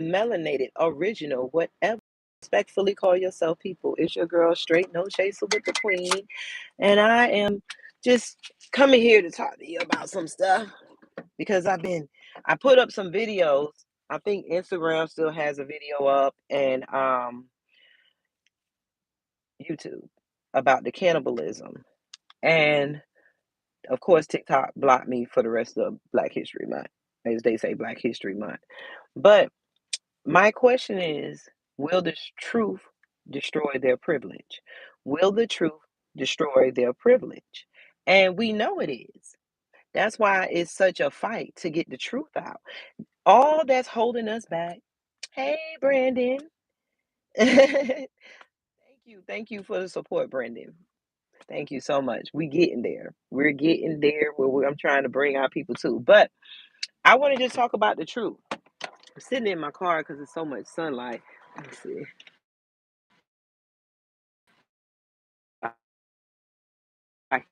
melanated, original, whatever. Respectfully call yourself people. It's your girl, straight no chaser with the queen, and I am just coming here to talk to you about some stuff because I put up some videos. I think Instagram still has a video up, and YouTube about the cannibalism, and of course TikTok blocked me for the rest of Black History Month, as they say, Black History Month. But my question is, will the truth destroy their privilege? Will the truth destroy their privilege? And we know it is. That's why it's such a fight to get the truth out. All that's holding us back. Hey, Brandon. Thank you. Thank you for the support, Brandon. Thank you so much. We getting there. We're getting there I'm trying to bring our people to. But I want to just talk about the truth. I'm sitting in my car because there's so much sunlight. Let's see. I can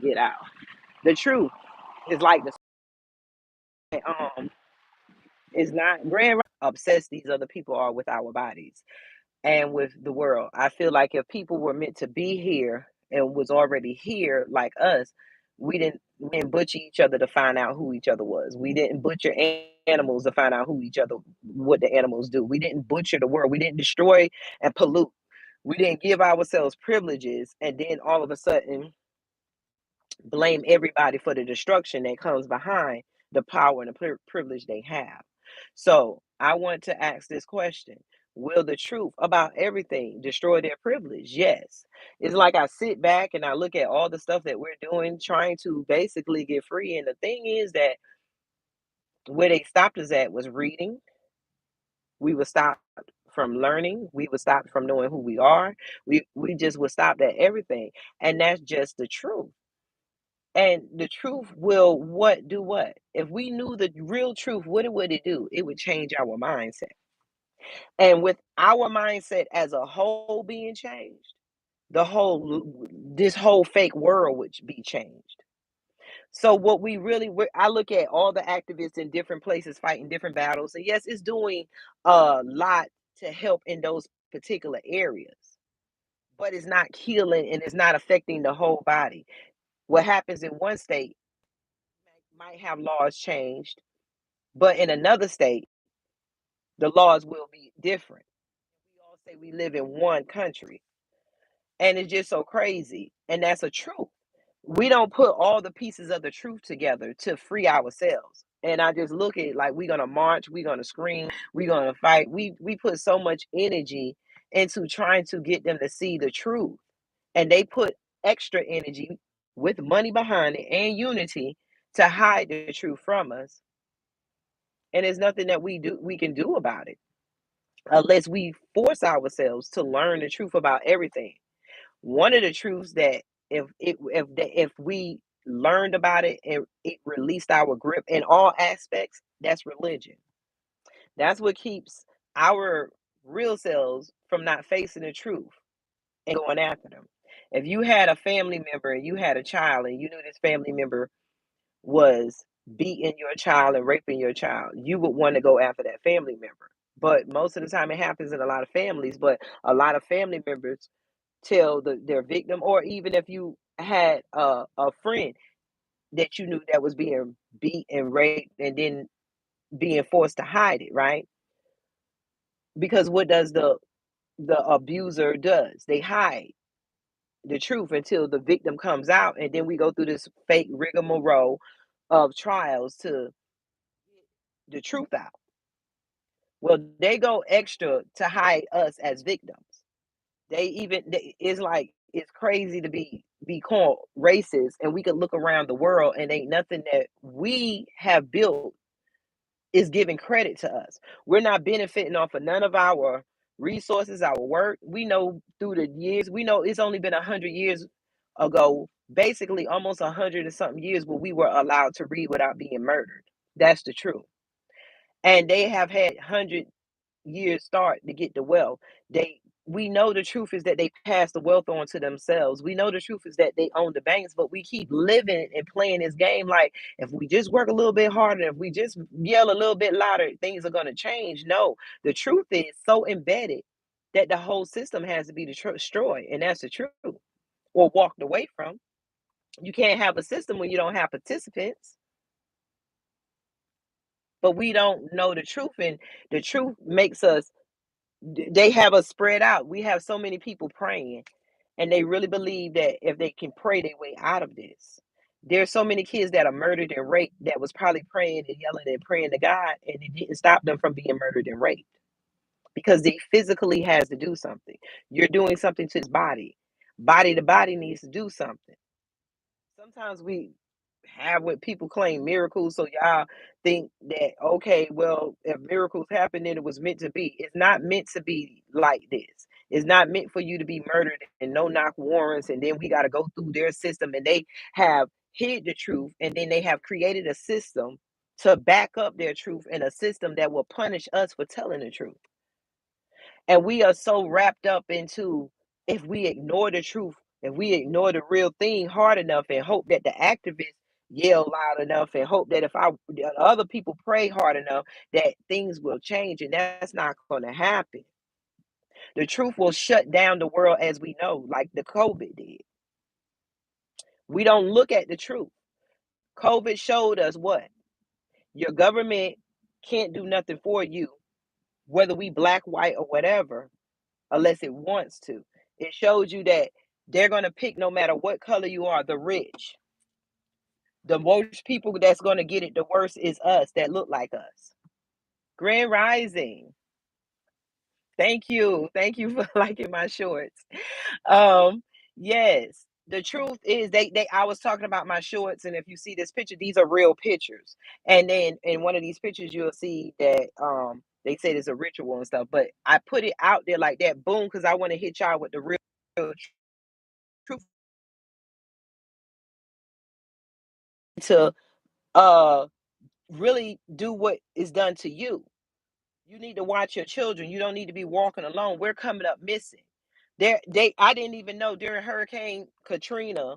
get out. The truth is like the um is not grand obsessed these other people are with our bodies and with the world. I feel like if people were meant to be here and was already here like us, we didn't butcher each other to find out who each other was. We didn't butcher animals to find out what the animals do. We didn't butcher the world. We didn't destroy and pollute. We didn't give ourselves privileges and then all of a sudden blame everybody for the destruction that comes behind the power and the privilege they have. So I want to ask this question. Will the truth about everything destroy their privilege? Yes. It's like I sit back and I look at all the stuff that we're doing, trying to basically get free. And the thing is that where they stopped us at was reading. We were stopped from learning. We were stopped from knowing who we are. We just were stopped at everything. And that's just the truth. And the truth will what do what? If we knew the real truth, what would it do? It would change our mindset. And with our mindset as a whole being changed, this whole fake world would be changed. So what I look at all the activists in different places fighting different battles, and yes, it's doing a lot to help in those particular areas, but it's not healing and it's not affecting the whole body. What happens in one state might have laws changed, but in another state, the laws will be different. We all say we live in one country, and it's just so crazy. And that's a truth. We don't put all the pieces of the truth together to free ourselves. And I just look at it like we're gonna march, we're gonna scream, we're gonna fight. We put so much energy into trying to get them to see the truth, and they put extra energy with money behind it and unity to hide the truth from us. And there's nothing that we can do about it unless we force ourselves to learn the truth about everything. One of the truths that if we learned about it and it released our grip in all aspects, that's religion. That's what keeps our real selves from not facing the truth and going after them. If you had a family member and you had a child and you knew this family member was beating your child and raping your child, you would want to go after that family member. But most of the time, it happens in a lot of families. But a lot of family members tell their victim, or even if you had a friend that you knew that was being beat and raped and then being forced to hide it, right? Because what does the abuser does? They hide the truth until the victim comes out, and then we go through this fake rigmarole of trials to the truth out. Well, they go extra to hide us as victims. It's like it's crazy to be called racist, and we could look around the world and ain't nothing that we have built is giving credit to us. We're not benefiting off of none of our resources, our work. We know through the years, we know it's only been 100 years ago, basically almost 100 and something years, where we were allowed to read without being murdered. That's the truth. And they have had 100 years start to get the wealth. They We know the truth is that they pass the wealth on to themselves. We know the truth is that they own the banks, but we keep living and playing this game like if we just work a little bit harder, if we just yell a little bit louder, things are going to change. No, the truth is so embedded that the whole system has to be destroyed, and that's the truth, or walked away from. You can't have a system when you don't have participants, but we don't know the truth, and the truth makes us they have us spread out. We have so many people praying, and they really believe that if they can pray their way out of this. There's so many kids that are murdered and raped that was probably praying and yelling and praying to God, and it didn't stop them from being murdered and raped because they physically has to do something. You're doing something to his body. Body to body needs to do something. Sometimes we have what people claim miracles, so y'all think that okay, well, if miracles happen, then it was meant to be. It's not meant to be like this. It's not meant for you to be murdered and no knock warrants, and then we got to go through their system, and they have hid the truth, and then they have created a system to back up their truth, and a system that will punish us for telling the truth. And we are so wrapped up into if we ignore the truth, if we ignore the real thing hard enough and hope that the activists yell loud enough and hope that if the other people pray hard enough that things will change, and that's not going to happen. The truth will shut down the world as we know, like the COVID did. We don't look at the truth. COVID showed us what your government can't do nothing for you, whether we black, white, or whatever, unless it wants to. It shows you that they're going to pick no matter what color you are, the rich. The worst people that's going to get it the worst is us that look like us. Grand Rising. Thank you. Thank you for liking my shorts. Um, yes. The truth is they I was talking about my shorts, and if you see this picture, these are real pictures. And then in one of these pictures you'll see that they say there's a ritual and stuff, but I put it out there like that, boom, because I want to hit y'all with the real truth to uh really do what is done to you. You need to watch your children. You don't need to be walking alone. We're coming up missing. I didn't even know during Hurricane Katrina,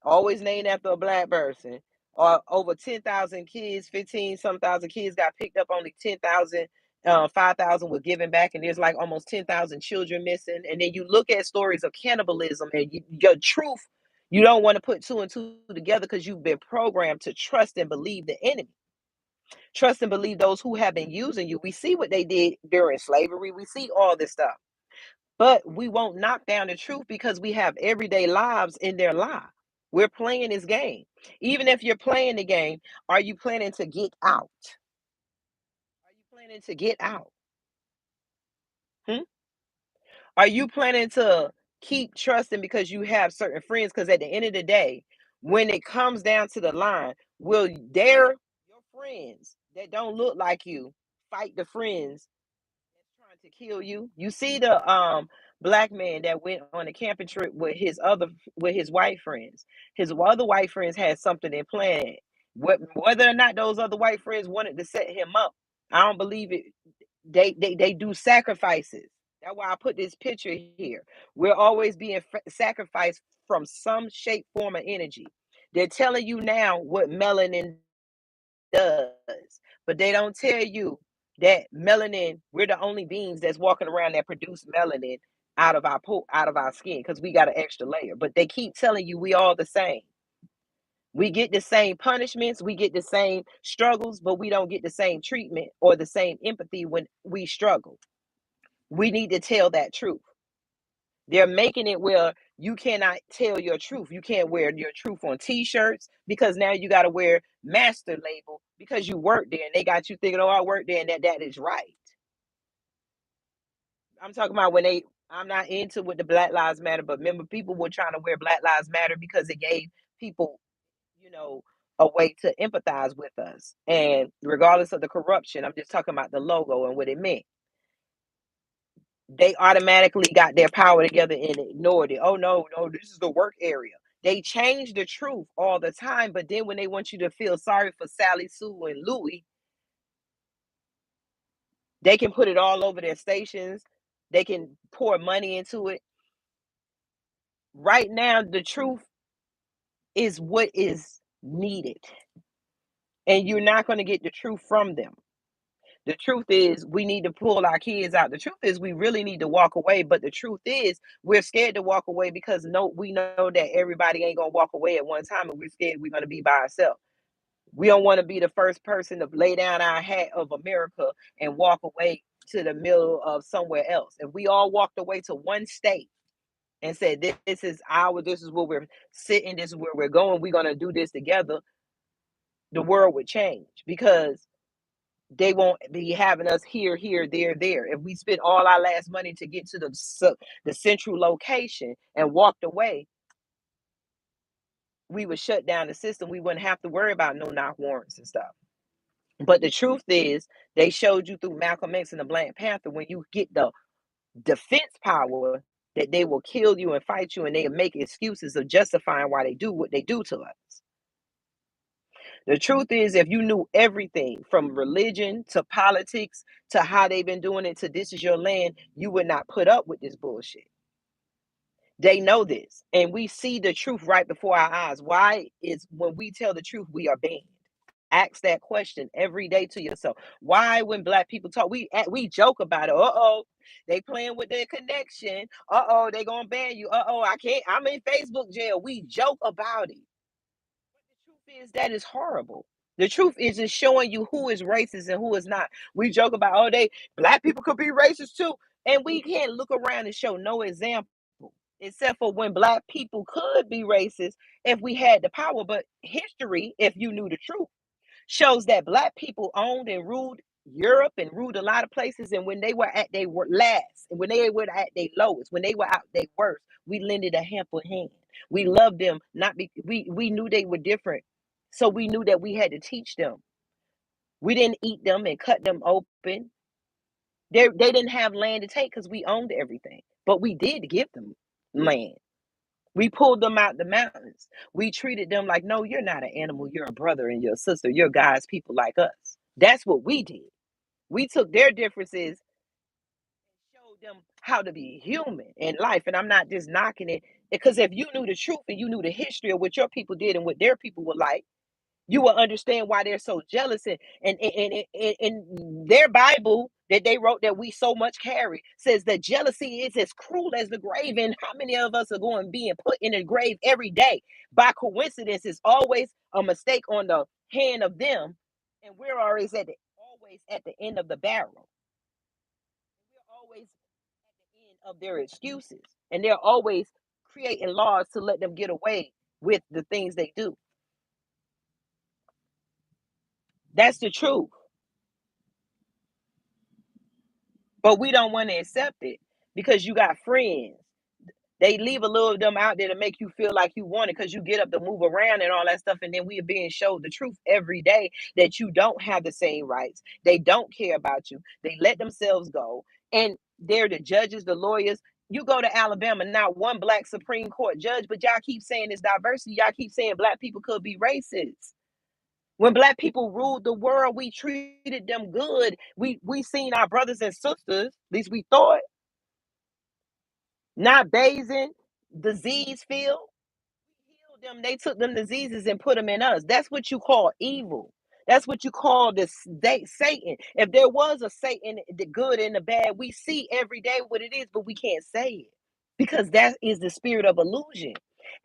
always named after a black person, or over 10,000 kids, 15 some thousand kids got picked up, only 10,000, 5,000 were given back, and there's like almost 10,000 children missing. And then you look at stories of cannibalism, and your truth, you don't want to put two and two together because you've been programmed to trust and believe the enemy. Trust and believe those who have been using you. We see what they did during slavery. We see all this stuff. But we won't knock down the truth because we have everyday lives in their lie. We're playing this game. Even if you're playing the game, are you planning to get out? Are you planning to get out? Hmm? Are you planning to keep trusting because you have certain friends? Because at the end of the day, when it comes down to the line, will your friends that don't look like you fight the friends trying to kill you? You see the black man that went on a camping trip with his white friends. His other white friends had something in plan. Whether or not those other white friends wanted to set him up, I don't believe it. They do sacrifices. That's why I put this picture here. We're always being sacrificed from some shape, form, or energy. They're telling you now what melanin does, but they don't tell you that melanin, we're the only beings that's walking around that produce melanin out of our skin because we got an extra layer. But they keep telling you we all the same. We get the same punishments, we get the same struggles, but we don't get the same treatment or the same empathy when we struggle. We need to tell that truth. They're making it where you cannot tell your truth. You can't wear your truth on t-shirts because now you got to wear master label because you work there and they got you thinking, oh, I work there and that is right. I'm talking about I'm not into with the Black Lives Matter, but remember people were trying to wear Black Lives Matter because it gave people, you know, a way to empathize with us. And regardless of the corruption, I'm just talking about the logo and what it meant. They automatically got their power together and ignored it. Oh no, no, this is the work area. They change the truth all the time, but then when they want you to feel sorry for Sally Sue and Louie, they can put it all over their stations. They can pour money into it. Right now, the truth is what is needed. And you're not going to get the truth from them. The truth is we need to pull our kids out. The truth is we really need to walk away. But the truth is we're scared to walk away because we know that everybody ain't gonna walk away at one time, and we're scared we're gonna be by ourselves. We don't want to be the first person to lay down our hat of America and walk away to the middle of somewhere else. If we all walked away to one state and said, this is where we're sitting, this is where we're going, we're gonna do this together, the world would change because they won't be having us here, here, there, there. If we spent all our last money to get to the central location and walked away, we would shut down the system. We wouldn't have to worry about no knock warrants and stuff. But the truth is, they showed you through Malcolm X and the Black Panther, when you get the defense power, that they will kill you and fight you, and they make excuses of justifying why they do what they do to us. The truth is, if you knew everything from religion to politics to how they've been doing it to this is your land, you would not put up with this bullshit. They know this, and we see the truth right before our eyes. Why is when we tell the truth, we are banned? Ask that question every day to yourself. Why, when Black people talk, we joke about it. They playing with their connection. They gonna ban you. I can't. I'm in Facebook jail. We joke about it. The truth is that is horrible. The truth is just showing you who is racist and who is not. We joke about, Black people could be racist too. And we can't look around and show no example, except for when Black people could be racist if we had the power. But history, if you knew the truth, shows that Black people owned and ruled Europe and ruled a lot of places. And when they were at their last, and when they were at their lowest, when they were at their worst, we lended a helping hand. We loved them, not be, we knew they were different. So we knew that we had to teach them. We didn't eat them and cut them open. They didn't have land to take because we owned everything. But we did give them land. We pulled them out the mountains. We treated them like, no, you're not an animal. You're a brother and your sister. You're God's people like us. That's what we did. We took their differences and showed them how to be human in life. And I'm not just knocking it, because if you knew the truth and you knew the history of what your people did and what their people were like, you will understand why they're so jealous. And their Bible that they wrote, that we so much carry, says that jealousy is as cruel as the grave. And how many of us are going to be put in the grave every day by coincidence? It's always a mistake on the hand of them, and we're always at the end of the barrel. We're always at the end of their excuses, and they're always creating laws to let them get away with the things they do. That's the truth. But we don't want to accept it because you got friends. They leave a little of them out there to make you feel like you want it because you get up to move around and all that stuff. And then we are being showed the truth every day that you don't have the same rights. They don't care about you. They let themselves go. And they're the judges, the lawyers. You go to Alabama, not one Black Supreme Court judge, but y'all keep saying it's diversity. Y'all keep saying Black people could be racist. When Black people ruled the world, we treated them good. We seen our brothers and sisters, at least we thought, not bathing, disease filled. We healed them. They took them diseases and put them in us. That's what you call evil. That's what you call this Satan. If there was a Satan, the good and the bad, we see every day what it is, but we can't say it because that is the spirit of illusion.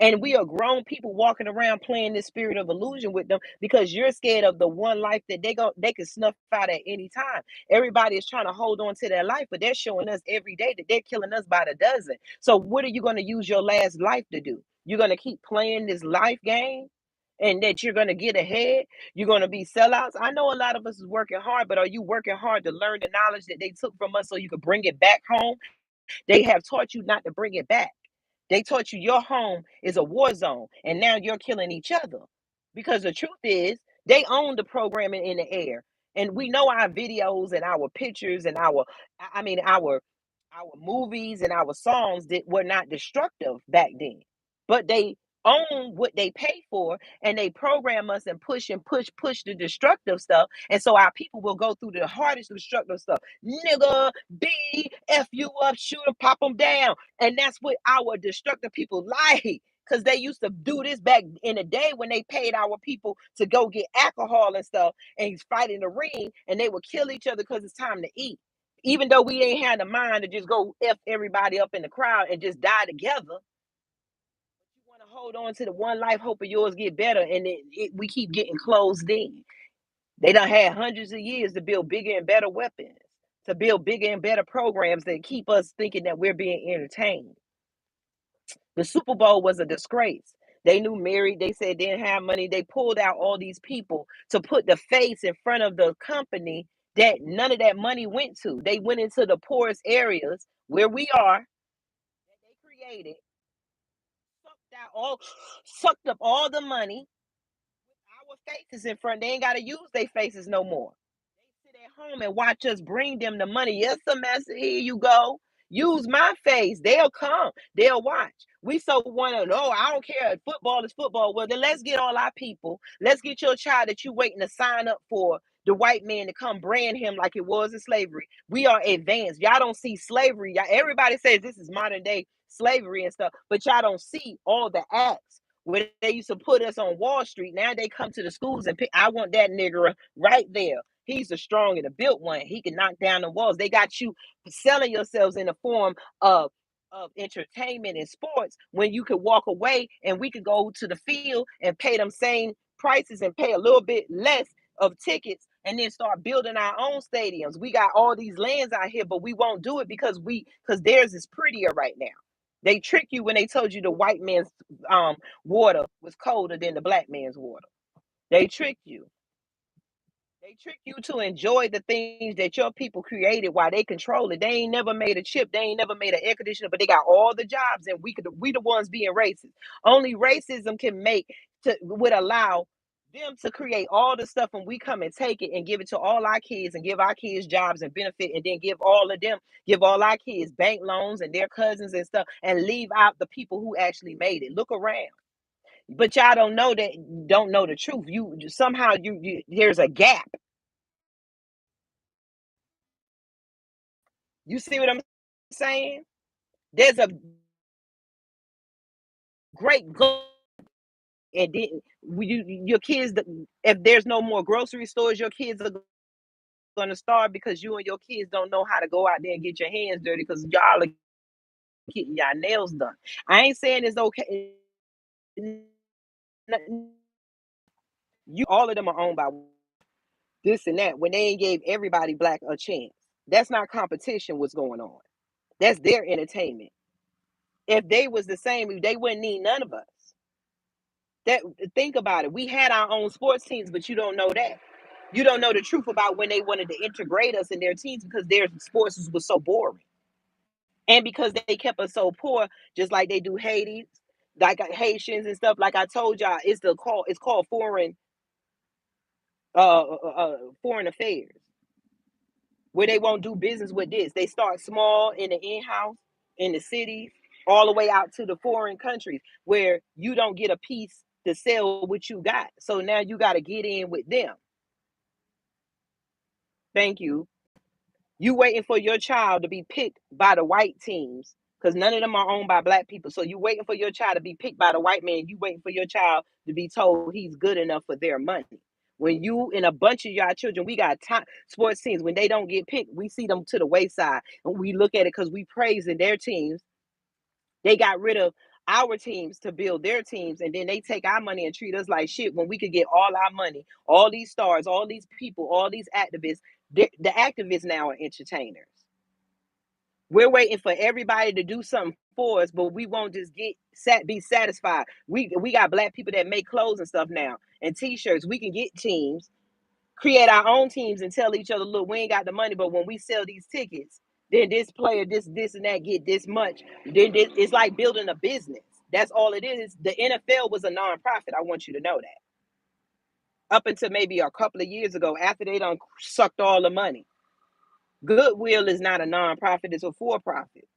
And we are grown people walking around playing this spirit of illusion with them because you're scared of the one life that they can snuff out at any time. Everybody is trying to hold on to their life, but they're showing us every day that they're killing us by the dozen. So what are you going to use your last life to do? You're going to keep playing this life game and that you're going to get ahead? You're going to be sellouts? I know a lot of us is working hard, but are you working hard to learn the knowledge that they took from us so you could bring it back home? They have taught you not to bring it back. They taught you your home is a war zone, and now you're killing each other. Because the truth is, they own the programming in the air. And we know our videos and our pictures and our movies and our songs that were not destructive back then. But they own what they pay for, and they program us and push the destructive stuff. And so our people will go through the hardest destructive stuff. Nigga, B, F you up, shoot them, pop them down. And that's what our destructive people like. Because they used to do this back in the day when they paid our people to go get alcohol and stuff and fight in the ring, and they would kill each other because it's time to eat. Even though we ain't had the mind to just go F everybody up in the crowd and just die together, you want to hold on to the one life, hope of yours get better, and we keep getting closed in. They done had hundreds of years to build bigger and better weapons, to build bigger and better programs that keep us thinking that we're being entertained. The Super Bowl was a disgrace. They knew Mary, they said they didn't have money. They pulled out all these people to put the face in front of the company that none of that money went to. They went into the poorest areas where we are, that they created, sucked up all the money. Our faces in front. They ain't gotta use their faces no more. They sit at home and watch us bring them the money. Yes, semester, here you go. Use my face. They'll come. They'll watch. We so want to know. I don't care. Football is football. Well, then let's get all our people. Let's get your child that you waiting to sign up for the white man to come brand him like it was in slavery. We are advanced. Y'all don't see slavery. Y'all, everybody says this is modern day slavery and stuff, but y'all don't see all the acts where they used to put us on Wall Street. Now they come to the schools and pick. I want that nigger right there. He's the strong and the built one. He can knock down the walls. They got you selling yourselves in the form of entertainment and sports when you could walk away and we could go to the field and pay them same prices and pay a little bit less of tickets and then start building our own stadiums. We got all these lands out here, but we won't do it because theirs is prettier right now. They trick you when they told you the white man's water was colder than the black man's water. They trick you. They trick you to enjoy the things that your people created while they control it. They ain't never made a chip. They ain't never made an air conditioner, but they got all the jobs, and we the ones being racist. Only racism can would allow them to create all the stuff, and we come and take it and give it to all our kids and give our kids jobs and benefit, and then give all our kids bank loans and their cousins and stuff, and leave out the people who actually made it. Look around. But y'all don't know the truth. You somehow you there's a gap. You see what I'm saying? There's a great goal, and then your kids. If there's no more grocery stores, your kids are going to starve because you and your kids don't know how to go out there and get your hands dirty because y'all are getting y'all nails done. I ain't saying it's okay. You all of them are owned by this and that when they ain't gave everybody black a chance. That's not competition. What's going on? That's their entertainment. If they was the same, they wouldn't need none of us. That think about it. We had our own sports teams, but you don't know that. You don't know the truth about when they wanted to integrate us in their teams because their sports was so boring, and because they kept us so poor, just like they do Haiti, like Haitians and stuff. Like I told y'all, it's called foreign affairs, where they won't do business with this. They start small in the in-house, in the cities, all the way out to the foreign countries where you don't get a piece to sell what you got. So now you got to get in with them. Thank you. You waiting for your child to be picked by the white teams because none of them are owned by black people. So you waiting for your child to be picked by the white man. You waiting for your child to be told he's good enough for their money. When you and a bunch of y'all children, we got sports teams. When they don't get picked, we see them to the wayside, and we look at it because we praising their teams. They got rid of our teams to build their teams, and then they take our money and treat us like shit when we could get all our money, all these stars, all these people, all these activists. The activists now are entertainers. We're waiting for everybody to do something for us, but we won't just be satisfied. We got black people that make clothes and stuff now and t-shirts. We can get teams, create our own teams, and tell each other, look, we ain't got the money, but when we sell these tickets, then this player, this and that get this much. Then it's like building a business. That's all it is. The NFL was a nonprofit. I want you to know that. Up until maybe a couple of years ago, after they done sucked all the money. Goodwill is not a nonprofit, it's a for-profit.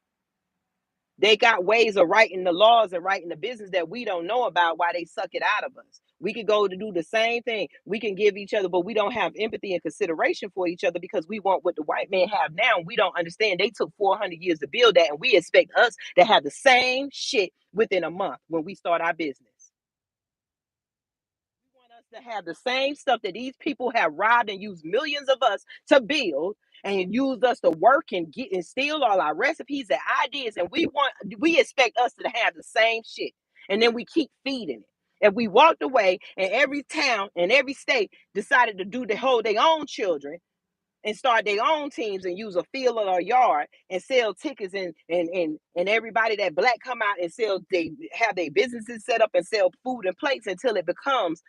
They got ways of writing the laws and writing the business that we don't know about, why they suck it out of us. We could go to do the same thing. We can give each other, but we don't have empathy and consideration for each other because we want what the white men have now. We don't understand they took 400 years to build that, and we expect us to have the same shit within a month when we start our business. We want us to have the same stuff that these people have robbed and used millions of us to build, and use us to work and get and steal all our recipes and ideas, and we expect us to have the same shit, and then we keep feeding it. If we walked away and every town and every state decided to do the whole their own children and start their own teams and use a field or a yard and sell tickets, and everybody that black come out and sell, they have their businesses set up and sell food and plates until it becomes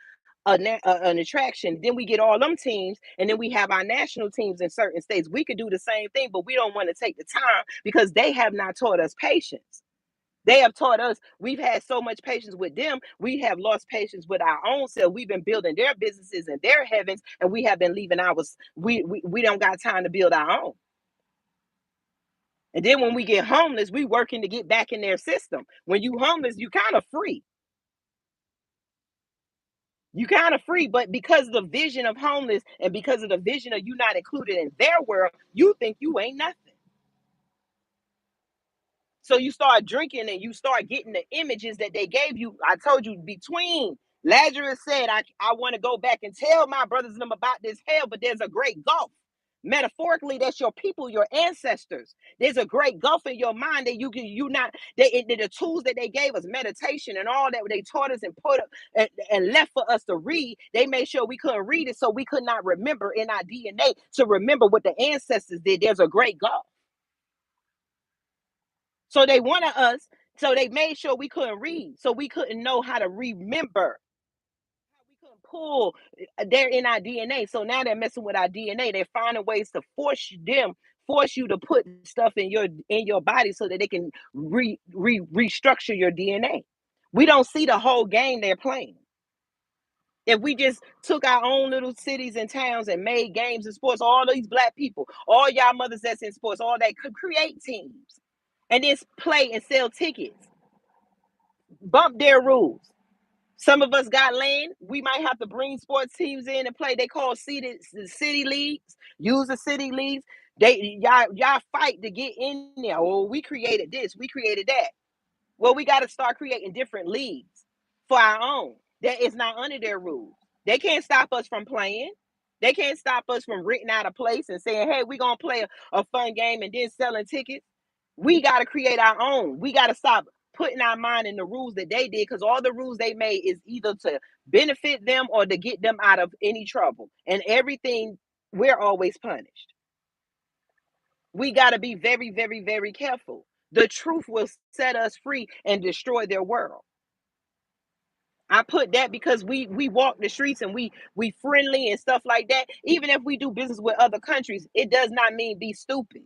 an attraction. Then we get all them teams, and then we have our national teams in certain states. We could do the same thing, but we don't want to take the time because they have not taught us patience. They have taught us, we've had so much patience with them, we have lost patience with our own self. We've been building their businesses and their heavens, and we have been leaving ours. We don't got time to build our own. And then when we get homeless, we working to get back in their system. When you homeless, you kind of free. You kind of free, but because of the vision of homeless and because of the vision of you not included in their world, you think you ain't nothing. So you start drinking and you start getting the images that they gave you. I told you, between Lazarus said, I want to go back and tell my brothers and them about this hell, but there's a great gulf. Metaphorically, that's your people, your ancestors. There's a great gulf in your mind that you not, the tools that they gave us, meditation and all that they taught us and put up and left for us to read. They made sure we couldn't read it, so we could not remember in our DNA to remember what the ancestors did. There's a great gulf. So they wanted us, so they made sure we couldn't read, so we couldn't know how to remember. We couldn't pull. They're in our DNA. So now they're messing with our DNA. They're finding ways to force you to put stuff in your body so that they can restructure your DNA. We don't see the whole game they're playing. If we just took our own little cities and towns and made games and sports, all these black people, all y'all mothers that's in sports, all that, could create teams and then play and sell tickets, bump their rules. Some of us got land. We might have to bring sports teams in and play. They call city leagues. Use the city leagues. Y'all fight to get in there. Oh, we created this. We created that. Well, we got to start creating different leagues for our own. That is not under their rules. They can't stop us from playing. They can't stop us from renting out a place and saying, hey, we're going to play a fun game and then selling tickets. We got to create our own. We got to stop putting our mind in the rules that they did, because all the rules they made is either to benefit them or to get them out of any trouble. And everything, we're always punished. We got to be very, very, very careful. The truth will set us free and destroy their world. I put that because we walk the streets and we friendly and stuff like that. Even if we do business with other countries, it does not mean be stupid.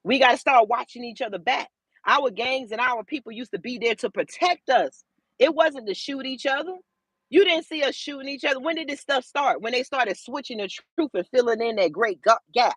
We got to start watching each other back. Our gangs and our people used to be there to protect us. It wasn't to shoot each other. You didn't see us shooting each other. When did this stuff start? When they started switching the truth and filling in that great gap,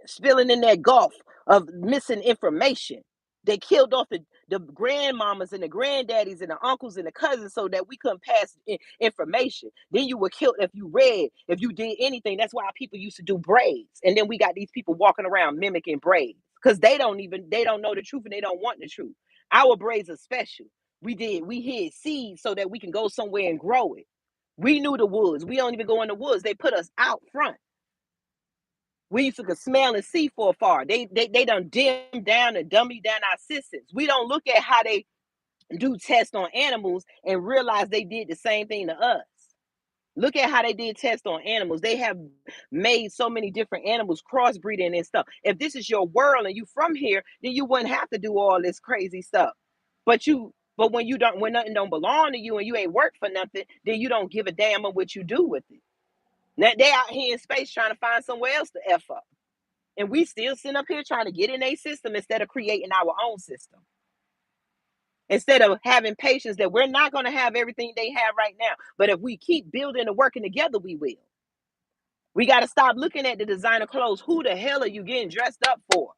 spilling in that gulf of missing information. They killed off the grandmamas and the granddaddies and the uncles and the cousins so that we couldn't pass information. Then you were killed if you read, if you did anything. That's why people used to do braids. And then we got these people walking around mimicking braids because they don't know the truth and they don't want the truth. Our braids are special. We hid seeds so that we can go somewhere and grow it. We knew the woods. We don't even go in the woods. They put us out front. We used to could smell and see for afar. They done dim down and dummy down our systems. We don't look at how they do tests on animals and realize they did the same thing to us. Look at how they did tests on animals. They have made so many different animals, crossbreeding and stuff. If this is your world and you from here, then you wouldn't have to do all this crazy stuff. But when nothing don't belong to you and you ain't work for nothing, then you don't give a damn of what you do with it. Now they out here in space trying to find somewhere else to F up. And we still sitting up here trying to get in a system instead of creating our own system. Instead of having patience that we're not going to have everything they have right now. But if we keep building and working together, we will. We got to stop looking at the designer clothes. Who the hell are you getting dressed up for?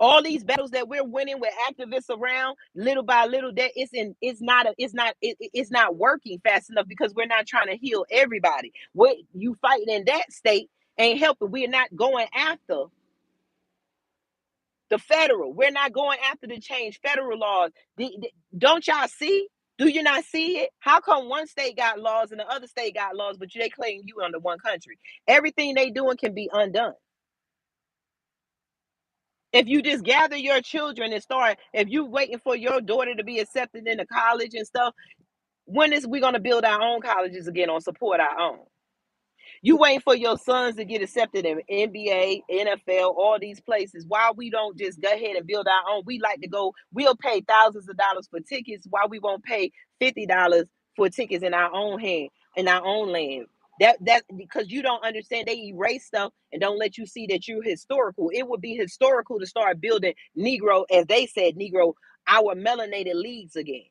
All these battles that we're winning with activists around, little by little, that it's not working fast enough because we're not trying to heal everybody. What you fighting in that state ain't helping. We're not going after the federal. We're not going after to change federal laws. Don't y'all see? Do you not see it? How come one state got laws and the other state got laws, but they claim you under one country? Everything they doing can be undone. If you just gather your children and start, if you waiting for your daughter to be accepted into college and stuff, when is we gonna build our own colleges again or support our own? You waiting for your sons to get accepted in NBA, NFL, all these places. Why we don't just go ahead and build our own? We like to go, we'll pay thousands of dollars for tickets. Why we won't pay $50 for tickets in our own hand, in our own land? That because you don't understand, they erase stuff and don't let you see that you're historical. It would be historical to start building Negro, as they said, Negro, our melanated leagues again.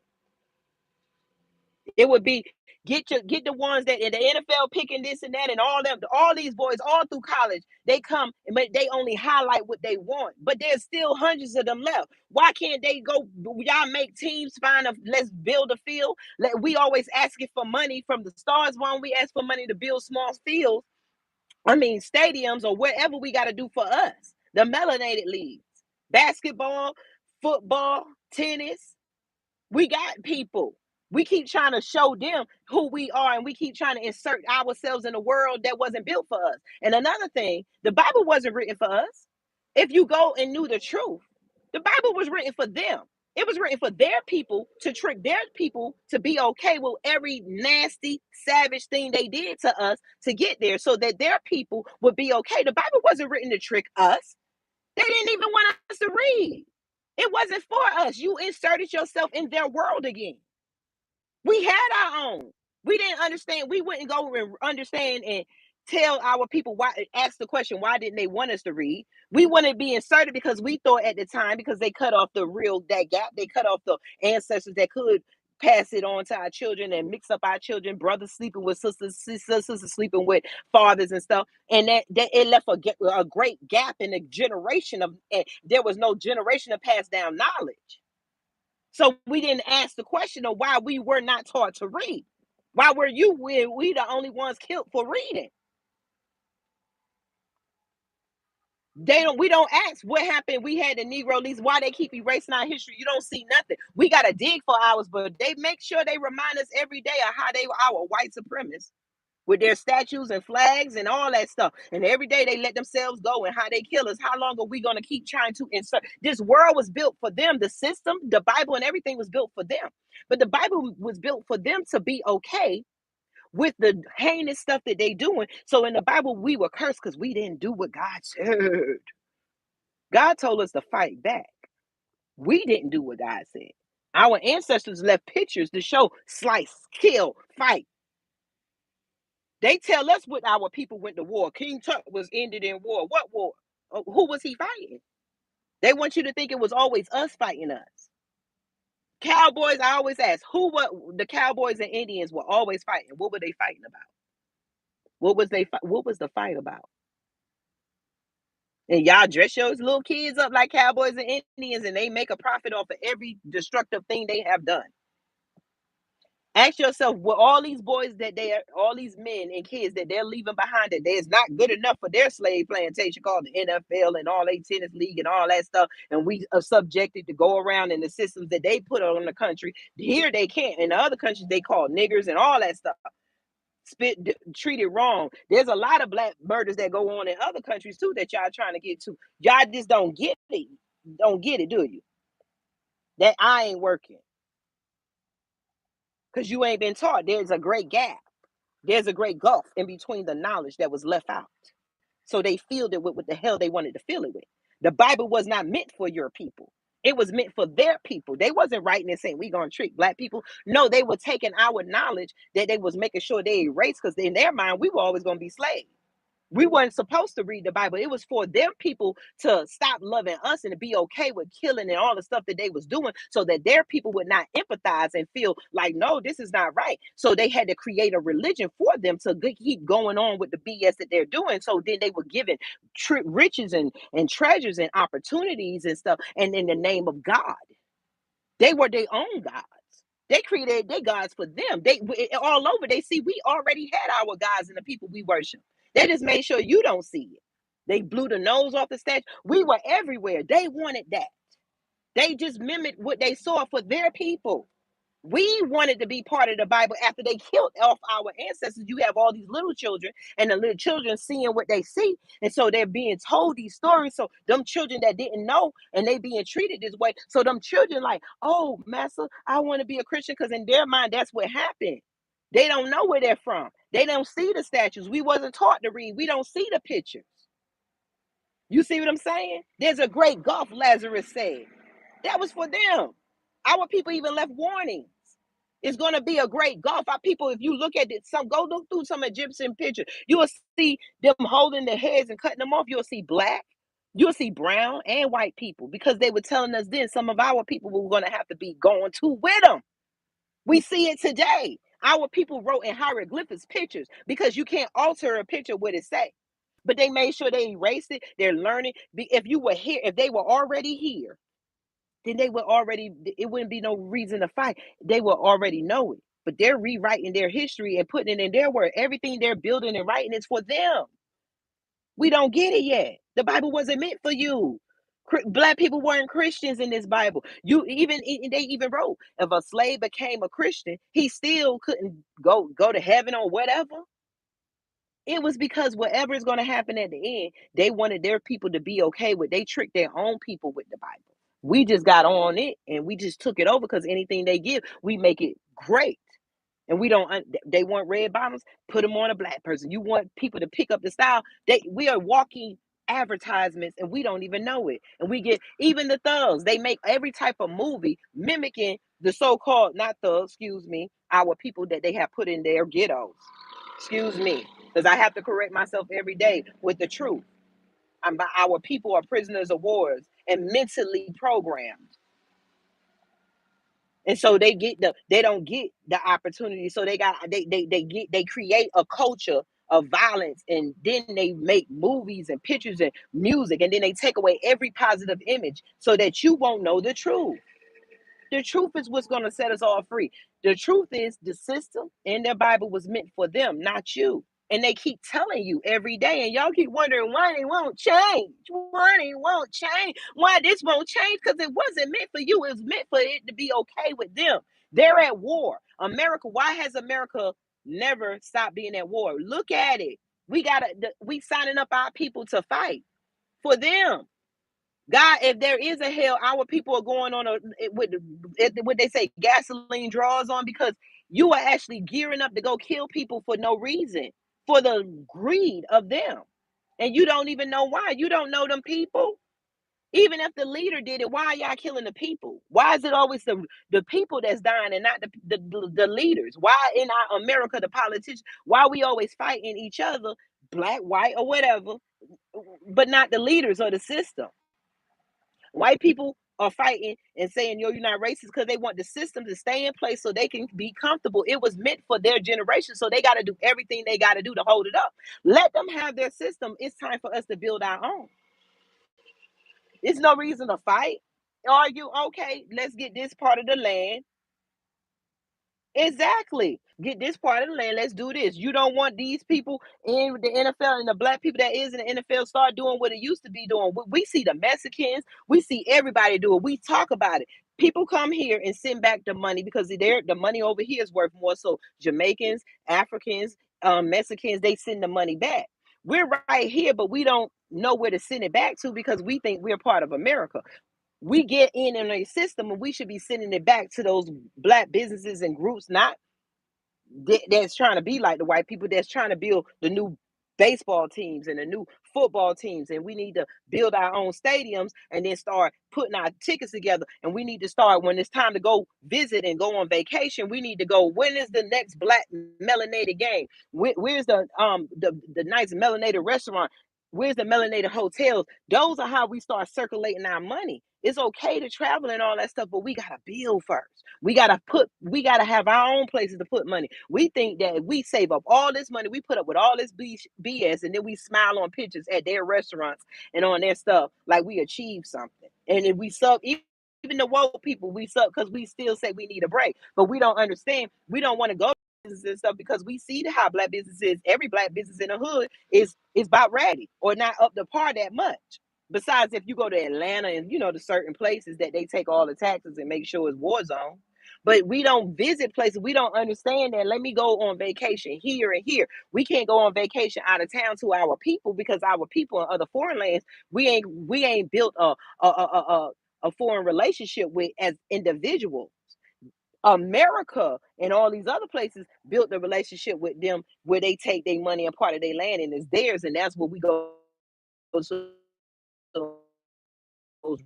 It would be get the ones that in the NFL picking this and that and all these boys all through college, they come and they only highlight what they want, but there's still hundreds of them left. Why can't they go? Y'all make teams, let's build a field. We always asking for money from the stars. Why don't we ask for money to build small fields? I mean stadiums or whatever we got to do for us. The melanated leagues, basketball, football, tennis. We got people. We keep trying to show them who we are, and we keep trying to insert ourselves in a world that wasn't built for us. And another thing, the Bible wasn't written for us. If you go and knew the truth, the Bible was written for them. It was written for their people to trick their people to be okay with every nasty, savage thing they did to us to get there so that their people would be okay. The Bible wasn't written to trick us. They didn't even want us to read. It wasn't for us. You inserted yourself in their world again. We had our own. We didn't understand. We wouldn't go and understand and tell our people why, ask the question, why didn't they want us to read? We wouldn't be inserted because we thought at the time, because they cut off that gap, they cut off the ancestors that could pass it on to our children and mix up our children, brothers sleeping with sisters, sisters sleeping with fathers and stuff. And that it left a great gap in the generation of, there was no generation to pass down knowledge. So we didn't ask the question of why we were not taught to read. Why were we the only ones killed for reading? We don't ask what happened. We had the Negro leagues. Why they keep erasing our history? You don't see nothing. We got to dig for hours, but they make sure they remind us every day of how they were our white supremacists with their statues and flags and all that stuff. And every day they let themselves go and how they kill us. How long are we going to keep trying to insert? This world was built for them. The system, the Bible, and everything was built for them. But the Bible was built for them to be okay with the heinous stuff that they doing. So in the Bible, we were cursed because we didn't do what God said. God told us to fight back. We didn't do what God said. Our ancestors left pictures to show slice, kill, fight. They tell us what our people went to war. King Tut was ended in war. What war? Who was he fighting? They want you to think it was always us fighting us. Cowboys, I always ask, the Cowboys and Indians were always fighting. What were they fighting about? What was the fight about? And y'all dress your little kids up like cowboys and Indians, and they make a profit off of every destructive thing they have done. Ask yourself, what all these boys all these men and kids that they're leaving behind, that is not good enough for their slave plantation called the NFL and all they tennis league and all that stuff, and we are subjected to go around in the systems that they put on the country. Here they can't. In the other countries, they call niggers and all that stuff. Treated wrong. There's a lot of black murders that go on in other countries too that y'all trying to get to. Y'all just don't get it. Don't get it, do you? That I ain't working. Because you ain't been taught. There's a great gap. There's a great gulf in between the knowledge that was left out. So they filled it with what the hell they wanted to fill it with. The Bible was not meant for your people. It was meant for their people. They wasn't writing and saying, we going to trick black people. No, they were taking our knowledge that they was making sure they erased, because in their mind, we were always going to be slaves. We weren't supposed to read the Bible. It was for their people to stop loving us and to be okay with killing and all the stuff that they was doing, so that their people would not empathize and feel like, no, this is not right. So they had to create a religion for them to keep going on with the BS that they're doing. So then they were given riches and treasures and opportunities and stuff. And in the name of God, they were their own gods. They created their gods for them. They all over. They see we already had our gods and the people we worship. They just made sure you don't see it. They blew the nose off the statue. We were everywhere. They wanted that. They just mimicked what they saw for their people. We wanted to be part of the Bible after they killed off our ancestors. You have all these little children, and the little children seeing what they see. And so they're being told these stories. So them children that didn't know, and they being treated this way. So them children like, oh, master, I want to be a Christian, because in their mind, that's what happened. They don't know where they're from. They don't see the statues. We wasn't taught to read. We don't see the pictures. You see what I'm saying? There's a great gulf, Lazarus said. That was for them. Our people even left warnings. It's going to be a great gulf. Our people, if you look at it, go look through some Egyptian pictures. You will see them holding their heads and cutting them off. You'll see black, you'll see brown and white people, because they were telling us then some of our people were going to have to be going to with them. We see it today. Our people wrote in hieroglyphics pictures, because you can't alter a picture what it say. But they made sure they erased it. They're learning. If you were here, if they were already here, then they would already, it wouldn't be no reason to fight. They will already know it. But they're rewriting their history and putting it in their word. Everything they're building and writing is for them. We don't get it yet. The Bible wasn't meant for you. Black people weren't Christians in this Bible. They even wrote, if a slave became a Christian, he still couldn't go to heaven or whatever. It was because whatever is going to happen at the end, they wanted their people to be okay with. They tricked their own people with the Bible. We just got on it and we just took it over, because anything they give, we make it great. And we don't. They want red bottoms, put them on a black person. You want people to pick up the style. We are walking advertisements and we don't even know it. And we get even the thugs. They make every type of movie mimicking the so-called, not thugs, excuse me, our people that they have put in their ghettos. Excuse me, because I have to correct myself every day with the truth. Our people are prisoners of wars and mentally programmed. And so they don't get the opportunity. So they create a culture of violence, and then they make movies and pictures and music, and then they take away every positive image so that you won't know the truth. The truth is what's going to set us all free. The truth is the system in their Bible was meant for them, not you. And they keep telling you every day, and y'all keep wondering why they won't change. Why they won't change. Why this won't change? Because it wasn't meant for you. It was meant for it to be okay with them. They're at war. America, why has America never stopped being at war? Look at it. We signing up our people to fight for them. God, if there is a hell, our people are going on with what they say, gasoline draws on, because you are actually gearing up to go kill people for no reason, for the greed of them. And you don't even know why. You don't know them people. Even if the leader did it, why are y'all killing the people? Why is it always the people that's dying and not the leaders? Why in our America, the politicians, why we always fighting each other, black, white, or whatever, but not the leaders or the system? White people are fighting and saying, yo, you're not racist, because they want the system to stay in place so they can be comfortable. It was meant for their generation, so they got to do everything they got to do to hold it up. Let them have their system. It's time for us to build our own. There's no reason to fight. Argue, okay, let's get this part of the land. Exactly. Get this part of the land. Let's do this. You don't want these people in the NFL, and the black people that is in the NFL start doing what it used to be doing. We see the Mexicans. We see everybody do it. We talk about it. People come here and send back the money, because the money over here is worth more. So Jamaicans, Africans, Mexicans, they send the money back. We're right here, but we don't know where to send it back to, because we think we're part of America. We get in a system, and we should be sending it back to those black businesses and groups, not that's trying to be like the white people, that's trying to build the new baseball teams and the new football teams, and we need to build our own stadiums and then start putting our tickets together. And we need to start, when it's time to go visit and go on vacation, we need to go, when is the next black melanated game? Where's the nice melanated restaurant? Where's the melanated hotels? Those are how we start circulating our money. It's okay to travel and all that stuff, but we gotta build first. We gotta have our own places to put money. We think that if we save up all this money, we put up with all this BS, and then we smile on pictures at their restaurants and on their stuff like we achieved something. And if we suck, even the woke people, we suck because we still say we need a break, but we don't understand. We don't want to go business and stuff because we see how black business is. Every black business in the hood is about ready or not up to par that much. Besides, if you go to Atlanta and the certain places that they take all the taxes and make sure it's war zone. But we don't visit places. We don't understand that. Let me go on vacation here and here. We can't go on vacation out of town to our people because our people in other foreign lands, we ain't built a foreign relationship with as individuals. America and all these other places built the relationship with them where they take their money and part of their land and it's theirs, and that's what we go to those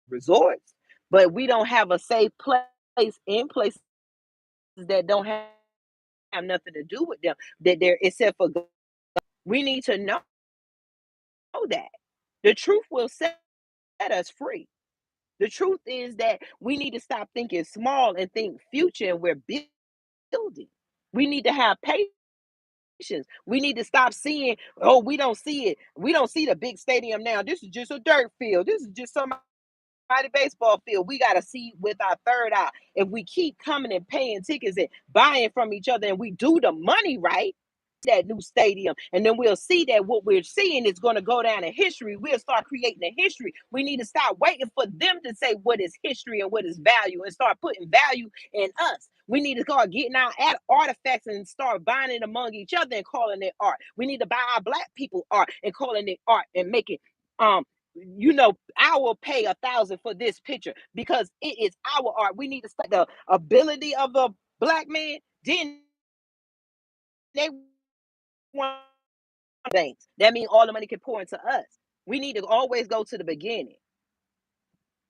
resorts. But we don't have a safe place in places that don't have nothing to do with them, that they're except for God. We need to know that the truth will set us free. The truth is that we need to stop thinking small and think future, and we're building. We need to have patience. We need to stop seeing, oh, we don't see it. We don't see the big stadium now. This is just a dirt field. This is just somebody baseball field. We got to see with our third eye. If we keep coming and paying tickets and buying from each other and we do the money right, that new stadium, and then we'll see that what we're seeing is going to go down in history. We'll start creating a history. We need to stop waiting for them to say what is history and what is value and start putting value in us. We need to start getting our artifacts and start buying it among each other and calling it art. We need to buy our black people art and calling it art and make it I will pay 1,000 for this picture because it is our art. We need to start the ability of a black man. Then they want things. That means all the money can pour into us. We need to always go to the beginning.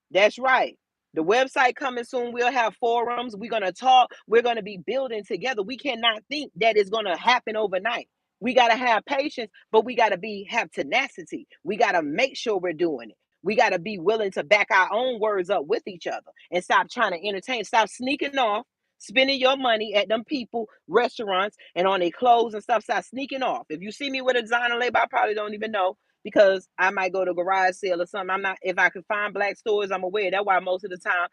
That's right. The website coming soon. We'll have forums. We're gonna talk. We're gonna be building together. We cannot think that it's gonna happen overnight. We gotta have patience, but we gotta have tenacity. We gotta make sure we're doing it. We gotta be willing to back our own words up with each other and stop trying to entertain. Stop sneaking off, spending your money at them people restaurants and on their clothes and stuff. Stop sneaking off. If you see me with a designer label, I probably don't even know because I might go to a garage sale or something. I'm not, if I can find black stores, I'm aware. That's why most of the time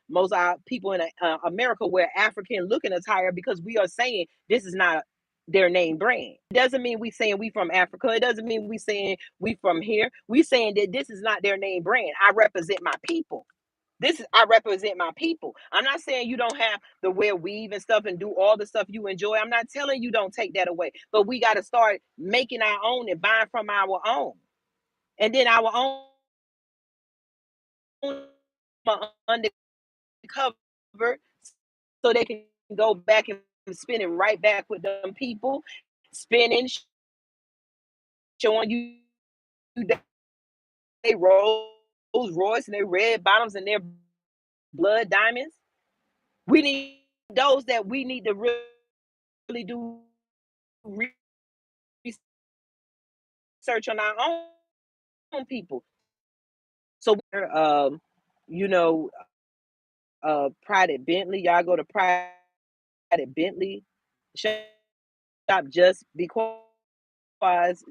most of our people in America wear African looking attire because we are saying this is not their name brand. It doesn't mean we saying we from Africa. It doesn't mean we saying we from here. We saying that this is not their name brand. I represent my people. I represent my people. I'm not saying you don't have to wear weave and stuff and do all the stuff you enjoy. I'm not telling you don't take that away. But we got to start making our own and buying from our own. And then our own undercover so they can go back and spin it right back with them people, spinning, showing you they Rolls Royce and their red bottoms and their blood diamonds. We need those that we need to really do research on our own people. So you know, Private Bentley, y'all go to Private Bentley shop just because